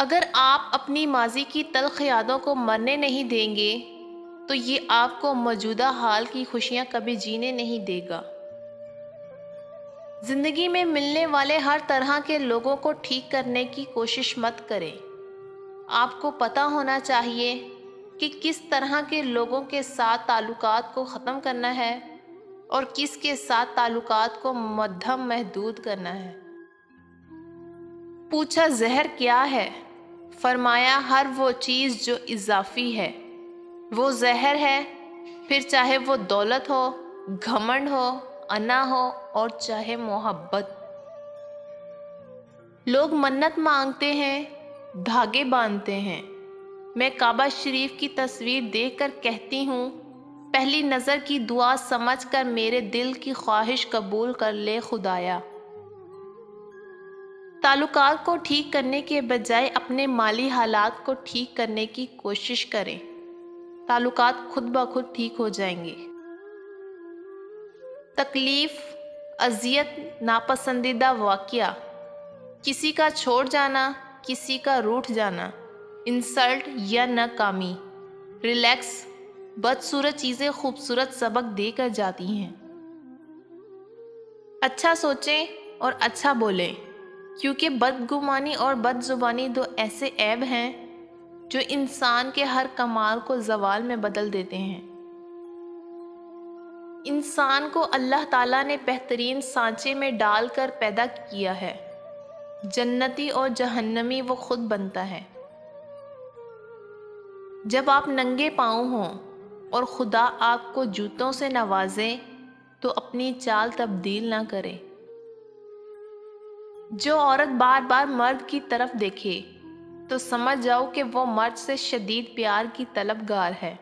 اگر آپ اپنی ماضی کی تلخ یادوں کو مرنے نہیں دیں گے تو یہ آپ کو موجودہ حال کی خوشیاں کبھی جینے نہیں دے گا۔ زندگی میں ملنے والے ہر طرح کے لوگوں کو ٹھیک کرنے کی کوشش مت کریں۔ آپ کو پتہ ہونا چاہیے کہ کس طرح کے لوگوں کے ساتھ تعلقات کو ختم کرنا ہے اور کس کے ساتھ تعلقات کو مدھم محدود کرنا ہے۔ پوچھا زہر کیا ہے؟ فرمایا ہر وہ چیز جو اضافی ہے وہ زہر ہے، پھر چاہے وہ دولت ہو، گھمنڈ ہو، انا ہو اور چاہے محبت۔ لوگ منت مانگتے ہیں، دھاگے باندھتے ہیں۔ میں کعبہ شریف کی تصویر دیکھ کر کہتی ہوں، پہلی نظر کی دعا سمجھ کر میرے دل کی خواہش قبول کر لے خدایا۔ تعلقات کو ٹھیک کرنے کے بجائے اپنے مالی حالات کو ٹھیک کرنے کی کوشش کریں۔ تعلقات خود بخود ٹھیک ہو جائیں گے۔ تکلیف، اذیت، ناپسندیدہ واقعہ، کسی کا چھوڑ جانا، کسی کا روٹھ جانا، انسلٹ یا ناکامی، ریلیکس، بدصورت چیزیں خوبصورت سبق دے کر جاتی ہیں۔ اچھا سوچیں اور اچھا بولیں، کیونکہ بدگمانی اور بد زبانی دو ایسے عیب ہیں جو انسان کے ہر کمال کو زوال میں بدل دیتے ہیں۔ انسان کو اللہ تعالیٰ نے بہترین سانچے میں ڈال کر پیدا کیا ہے، جنتی اور جہنمی وہ خود بنتا ہے۔ جب آپ ننگے پاؤں ہوں اور خدا آپ کو جوتوں سے نوازے تو اپنی چال تبدیل نہ کرے۔ جو عورت بار بار مرد کی طرف دیکھے تو سمجھ جاؤ کہ وہ مرد سے شدید پیار کی طلبگار ہے۔